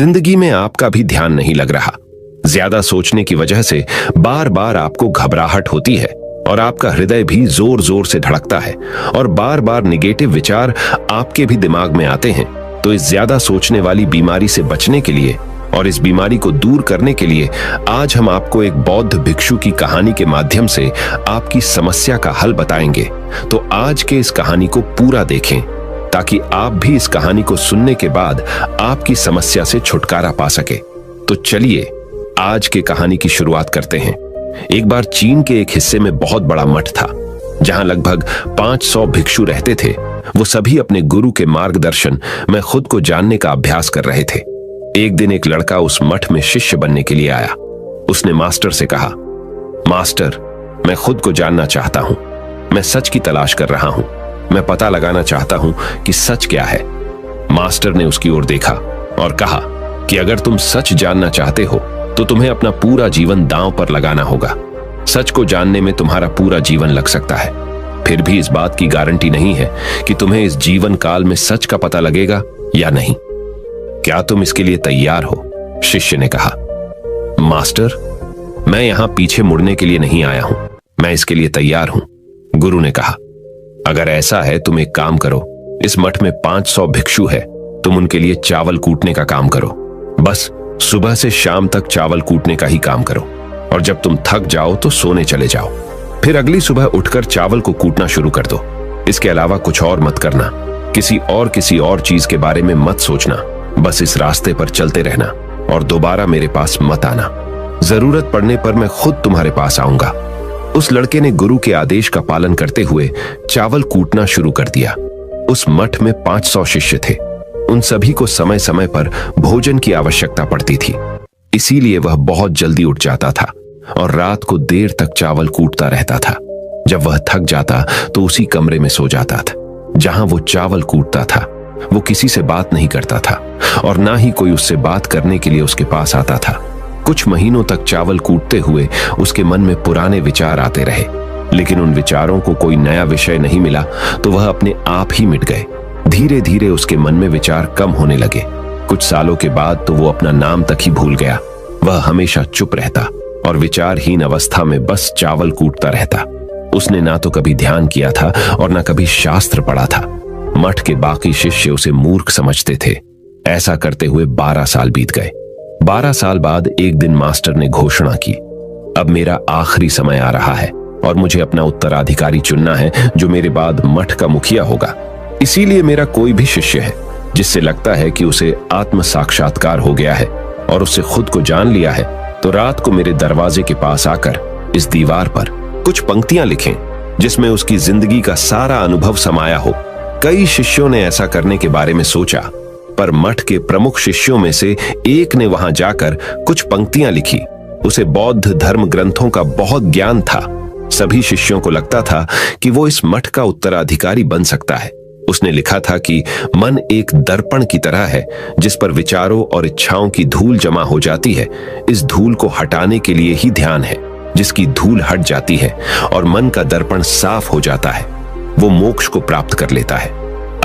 जिंदगी में आपका भी ध्यान नहीं लग रहा। ज्यादा सोचने की वजह से बार बार आपको घबराहट होती है और आपका हृदय भी जोर जोर से धड़कता है और बार बार निगेटिव विचार आपके भी दिमाग में आते हैं। तो इस ज्यादा सोचने वाली बीमारी से बचने के लिए और इस बीमारी को दूर करने के लिए आज हम आपको एक बौद्ध भिक्षु की कहानी के माध्यम से आपकी समस्या का हल बताएंगे। तो आज के इस कहानी को पूरा देखें ताकि आप भी इस कहानी को सुनने के बाद आपकी समस्या से छुटकारा पा सके। तो चलिए आज के कहानी की शुरुआत करते हैं। एक बार चीन के एक हिस्से में बहुत बड़ा मठ था जहां लगभग 500 भिक्षु रहते थे। वो सभी अपने गुरु के मार्गदर्शन में खुद को जानने का अभ्यास कर रहे थे। एक दिन एक लड़का उस मठ में शिष्य बनने के लिए आया। उसने मास्टर से कहा, मास्टर, मैं खुद को जानना चाहता हूं। मैं सच की तलाश कर रहा हूं। मैं पता लगाना चाहता हूं कि सच क्या है। मास्टर ने उसकी ओर देखा और कहा कि अगर तुम सच जानना चाहते हो तो तुम्हें अपना पूरा जीवन दांव पर लगाना होगा। सच को जानने में तुम्हारा पूरा जीवन लग सकता है, फिर भी इस बात की गारंटी नहीं है कि तुम्हें इस जीवन काल में सच का पता लगेगा या नहीं। क्या तुम इसके लिए तैयार हो? शिष्य ने कहा। मास्टर, मैं यहां पीछे मुड़ने के लिए नहीं आया हूं, मैं इसके लिए तैयार हूं। गुरु ने कहा, अगर ऐसा है तुम एक काम करो, इस मठ में 500 भिक्षु है, तुम उनके लिए चावल कूटने का काम करो। बस सुबह से शाम तक चावल कूटने का ही काम करो और जब तुम थक जाओ तो सोने चले जाओ। फिर अगली सुबह उठकर चावल को कूटना शुरू कर दो। इसके अलावा कुछ और मत करना। किसी और चीज के बारे में मत सोचना। बस इस रास्ते पर चलते रहना और दोबारा मेरे पास मत आना। जरूरत पड़ने पर मैं खुद तुम्हारे पास आऊंगा। उस लड़के ने गुरु के आदेश का पालन करते हुए चावल कूटना शुरू कर दिया। उस मठ में 500 शिष्य थे। उन सभी को समय समय पर भोजन की आवश्यकता पड़ती थी, इसीलिए वह बहुत जल्दी उठ जाता था और रात को देर तक चावल कूटता रहता था। जब वह थक जाता तो उसी कमरे में सो जाता था जहां वो चावल कूटता था। वो किसी से बात नहीं करता था और ना ही कोई उससे बात करने के लिए उसके पास आता था। कुछ महीनों तक चावल कूटते हुए उसके मन में पुराने विचार आते रहे, लेकिन उन विचारों को कोई नया विषय नहीं मिला तो वह अपने आप ही मिट गए। धीरे धीरे उसके मन में विचार कम होने लगे। कुछ सालों के बाद तो वो अपना नाम तक ही भूल गया। वह हमेशा चुप रहता और विचारहीन अवस्था में बस चावल कूटता रहता। उसने ना तो कभी ध्यान किया था और ना कभी शास्त्र पढ़ा था। मठ के बाकी शिष्य उसे मूर्ख समझते थे। ऐसा करते हुए 12 साल बीत गए। 12 साल बाद एक दिन मास्टर ने घोषणा की, अब मेरा आखिरी समय आ रहा है और मुझे अपना उत्तराधिकारी चुनना है जो मेरे बाद मठ का मुखिया होगा। इसीलिए मेरा कोई भी शिष्य है जिससे लगता है कि उसे आत्म साक्षात्कार हो गया है और उससे खुद को जान लिया है, तो रात को मेरे दरवाजे के पास आकर इस दीवार पर कुछ पंक्तियां लिखें जिसमें उसकी जिंदगी का सारा अनुभव समाया हो। कई शिष्यों ने ऐसा करने के बारे में सोचा, पर मठ के प्रमुख शिष्यों में से एक ने वहां जाकर कुछ पंक्तियां लिखी। उसे बौद्ध धर्म ग्रंथों का बहुत ज्ञान था। सभी शिष्यों को लगता था कि वो इस मठ का उत्तराधिकारी बन सकता है। उसने लिखा था कि मन एक दर्पण की तरह है जिस पर विचारों और इच्छाओं की धूल जमा हो जाती है। इस धूल को हटाने के लिए ही ध्यान है। जिसकी धूल हट जाती है और मन का दर्पण साफ हो जाता है, वो मोक्ष को प्राप्त कर लेता है।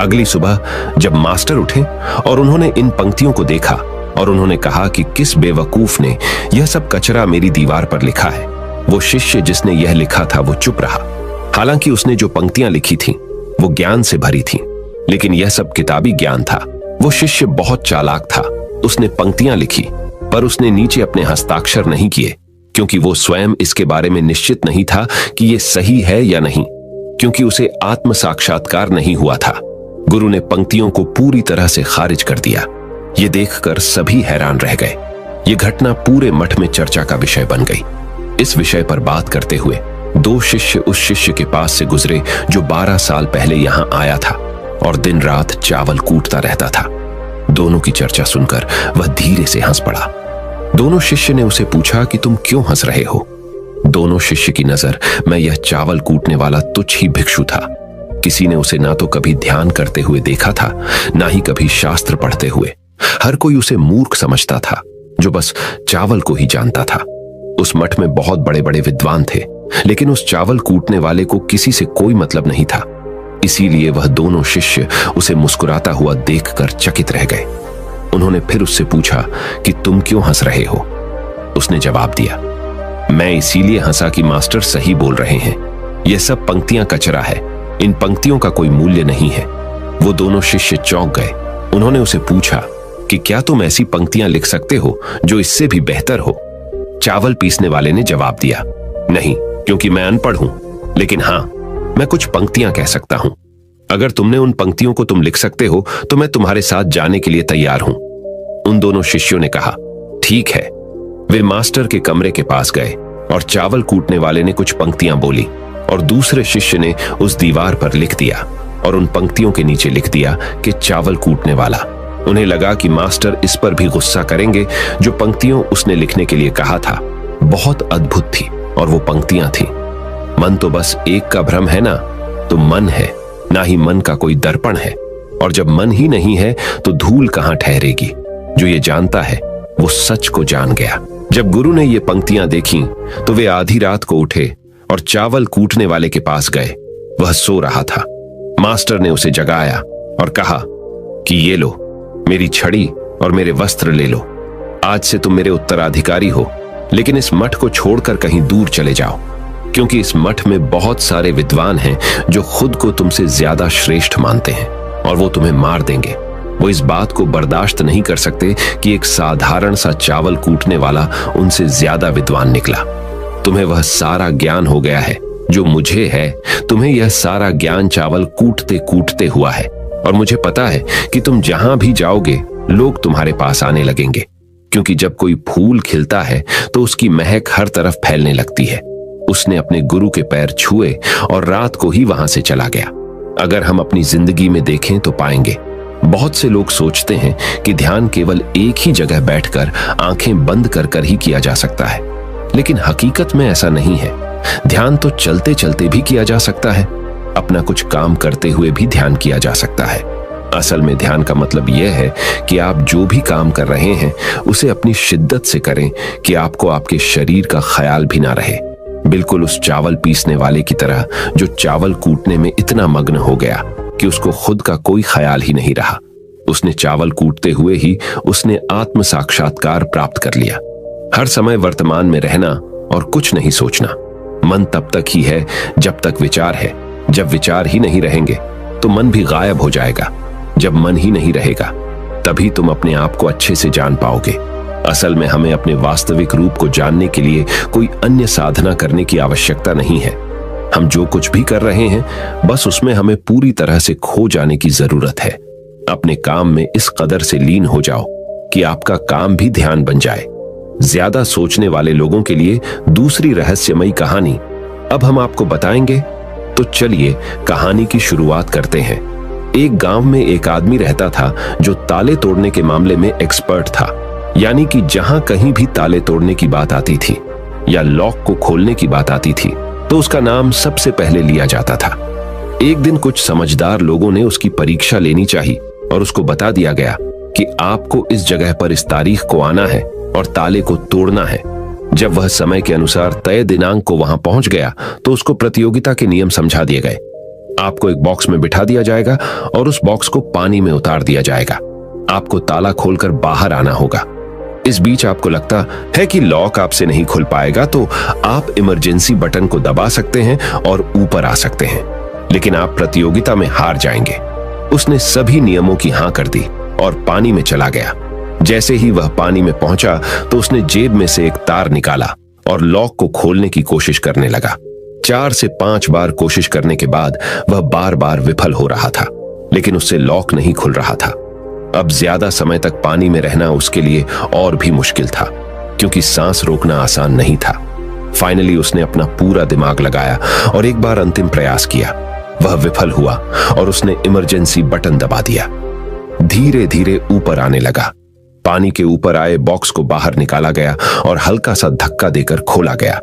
अगली सुबह जब मास्टर उठे और उन्होंने इन पंक्तियों को देखा और उन्होंने कहा कि किस बेवकूफ ने यह सब कचरा मेरी दीवार पर लिखा है। वो शिष्य जिसने यह लिखा था वो चुप रहा। हालांकि उसने जो पंक्तियां लिखी थीं वो ज्ञान से भरी थीं, लेकिन यह सब किताबी ज्ञान था। वो शिष्य बहुत चालाक था। उसने पंक्तियां लिखी पर उसने नीचे अपने हस्ताक्षर नहीं किए, क्योंकि वो स्वयं इसके बारे में निश्चित नहीं था कि ये सही है या नहीं, क्योंकि उसे आत्म साक्षात्कार नहीं हुआ था। गुरु ने पंक्तियों को पूरी तरह से खारिज कर दिया। ये देखकर सभी हैरान रह गए। ये घटना पूरे मठ में चर्चा का विषय बन गई। इस विषय पर बात करते हुए 2 शिष्य उस शिष्य के पास से गुजरे जो 12 साल पहले यहां आया था और दिन रात चावल कूटता रहता था। दोनों की चर्चा सुनकर वह धीरे से हंस पड़ा। दोनों शिष्य ने उसे पूछा कि तुम क्यों हंस रहे हो? दोनों शिष्य की नजर में यह चावल कूटने वाला तुच्छ ही भिक्षु था। किसी ने उसे ना तो कभी ध्यान करते हुए देखा था, ना ही कभी शास्त्र पढ़ते हुए। हर कोई उसे मूर्ख समझता था जो बस चावल को ही जानता था। उस मठ में बहुत बड़े बड़े विद्वान थे, लेकिन उस चावल कूटने वाले को किसी से कोई मतलब नहीं था। इसीलिए वह दोनों शिष्य उसे मुस्कुराता हुआ देखकर चकित रह गए। उन्होंने फिर उससे पूछा कि तुम क्यों हंस रहे हो। उसने जवाब दिया, मैं इसीलिए हंसा कि मास्टर सही बोल रहे हैं, यह सब पंक्तियां कचरा है, इन पंक्तियों का कोई मूल्य नहीं है। वो दोनों शिष्य चौंक गए। उन्होंने उसे पूछा कि क्या तुम ऐसी पंक्तियां लिख सकते हो जो इससे भी बेहतर हो। चावल पीसने वाले ने जवाब दिया, नहीं, क्योंकि मैं अनपढ़ हूं, लेकिन हां, मैं कुछ पंक्तियां कह सकता हूं। अगर तुमने उन पंक्तियों को तुम लिख सकते हो तो मैं तुम्हारे साथ जाने के लिए तैयार हूं। उन दोनों शिष्यों ने कहा, ठीक है। वे मास्टर के कमरे के पास गए और चावल कूटने वाले ने कुछ पंक्तियां बोली और दूसरे शिष्य ने उस दीवार पर लिख दिया और उन पंक्तियों के नीचे लिख दिया कि चावल कूटने वाला। उन्हें लगा कि मास्टर इस पर भी गुस्सा करेंगे। जो पंक्तियों उसने लिखने के लिए कहा था बहुत अद्भुत थी और वो पंक्तियां थी, मन तो बस एक का भ्रम है ना, तो मन है, ना ही मन का कोई दर्पण है, और जब मन ही नहीं है तो धूल कहां ठहरेगी। जो ये जानता है वो सच को जान गया। जब गुरु ने ये पंक्तियां देखी तो वे आधी रात को उठे और चावल कूटने वाले के पास गए। वह सो रहा था। मास्टर ने उसे जगाया और कहा कि ये लो, मेरी छड़ी और मेरे वस्त्र ले लो। आज से तुम मेरे उत्तराधिकारी हो, लेकिन इस मठ को छोड़कर कहीं दूर चले जाओ, क्योंकि इस मठ में बहुत सारे विद्वान हैं जो खुद को तुमसे ज्यादा श्रेष्ठ मानते हैं और वो तुम्हें मार देंगे। वो इस बात को बर्दाश्त नहीं कर सकते कि एक साधारण सा चावल कूटने वाला उनसे ज्यादा विद्वान निकला। तुम्हें वह सारा ज्ञान हो गया है जो मुझे है। तुम्हें यह सारा ज्ञान चावल कूटते कूटते हुआ है, और मुझे पता है कि तुम जहां भी जाओगे लोग तुम्हारे पास आने लगेंगे, क्योंकि जब कोई फूल खिलता है तो उसकी महक हर तरफ फैलने लगती है। उसने अपने गुरु के पैर छुए और रात को ही वहां से चला गया। अगर हम अपनी जिंदगी में देखें तो पाएंगे बहुत से लोग सोचते हैं कि ध्यान केवल एक ही जगह बैठकर आंखें बंद कर कर ही किया जा सकता है, लेकिन हकीकत में ऐसा नहीं है। ध्यान तो चलते चलते भी किया जा सकता है, अपना कुछ काम करते हुए भी ध्यान किया जा सकता है। असल में ध्यान का मतलब यह है कि आप जो भी काम कर रहे हैं उसे अपनी शिद्दत से करें कि आपको आपके शरीर का ख्याल भी ना रहे। बिल्कुल उस चावल पीसने वाले की तरह जो चावल कूटने में इतना मग्न हो गया कि उसको खुद का कोई ख्याल ही नहीं रहा। उसने चावल कूटते हुए ही उसने आत्म साक्षात्कार प्राप्त कर लिया। हर समय वर्तमान में रहना और कुछ नहीं सोचना। मन तब तक ही है जब तक विचार है। जब विचार ही नहीं रहेंगे तो मन भी गायब हो जाएगा। जब मन ही नहीं रहेगा तभी तुम अपने आप को अच्छे से जान पाओगे। असल में हमें अपने वास्तविक रूप को जानने के लिए कोई अन्य साधना करने की आवश्यकता नहीं है। हम जो कुछ भी कर रहे हैं बस उसमें हमें पूरी तरह से खो जाने की जरूरत है। अपने काम में इस कदर से लीन हो जाओ कि आपका काम भी ध्यान बन जाए। ज्यादा सोचने वाले लोगों के लिए दूसरी रहस्यमयी कहानी अब हम आपको बताएंगे, तो चलिए कहानी की शुरुआत करते हैं। एक गांव में एक आदमी रहता था जो ताले तोड़ने के मामले में एक्सपर्ट था, यानी कि जहां कहीं भी ताले तोड़ने की बात आती थी या लॉक को खोलने की बात आती थी तो उसका नाम सबसे पहले लिया जाता था। एक दिन कुछ समझदार लोगों ने उसकी परीक्षा लेनी चाहिए और उसको बता दिया गया कि आपको इस जगह पर इस तारीख को आना है और ताले को तोड़ना है। जब वह समय के अनुसार तय दिनांक को वहां पहुंच गया तो उसको प्रतियोगिता के नियम समझा दिए गए। आपको एक बॉक्स में बिठा दिया जाएगा और उस बॉक्स को पानी में उतार दिया जाएगा। आपको ताला खोलकर बाहर आना होगा। इस बीच आपको लगता है कि लॉक आपसे नहीं खुल पाएगा तो आप इमरजेंसी बटन को दबा सकते हैं और ऊपर आ सकते हैं, लेकिन आप प्रतियोगिता में हार जाएंगे। उसने सभी नियमों की हां कर दी और पानी में चला गया। जैसे ही वह पानी में पहुंचा तो उसने जेब में से एक तार निकाला और लॉक को खोलने की कोशिश करने लगा। 4 से 5 बार कोशिश करने के बाद वह बार बार विफल हो रहा था, लेकिन उससे लॉक नहीं खुल रहा था। अब ज्यादा समय तक पानी में रहना उसके लिए और भी मुश्किल था, क्योंकि सांस रोकना आसान नहीं था। फाइनली उसने अपना पूरा दिमाग लगाया और एक बार अंतिम प्रयास किया। वह विफल हुआ और उसने इमरजेंसी बटन दबा दिया। धीरे धीरे ऊपर आने लगा। पानी के ऊपर आए बॉक्स को बाहर निकाला गया और हल्का सा धक्का देकर खोला गया।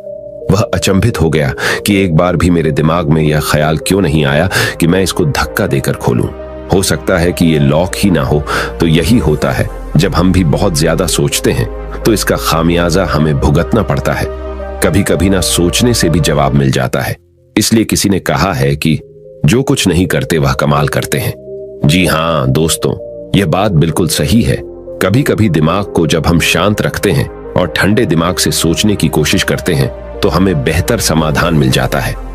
वह अचंभित हो गया कि एक बार भी मेरे दिमाग में यह ख्याल क्यों नहीं आया कि मैं इसको धक्का देकर खोलूं। हो सकता है कि ये लॉक ही ना हो। तो यही होता है, जब हम भी बहुत ज्यादा सोचते हैं तो इसका खामियाजा हमें भुगतना पड़ता है। कभी कभी ना सोचने से भी जवाब मिल जाता है। इसलिए किसी ने कहा है कि जो कुछ नहीं करते वह कमाल करते हैं। जी हाँ दोस्तों, यह बात बिल्कुल सही है। कभी कभी दिमाग को जब हम शांत रखते हैं और ठंडे दिमाग से सोचने की कोशिश करते हैं तो हमें बेहतर समाधान मिल जाता है।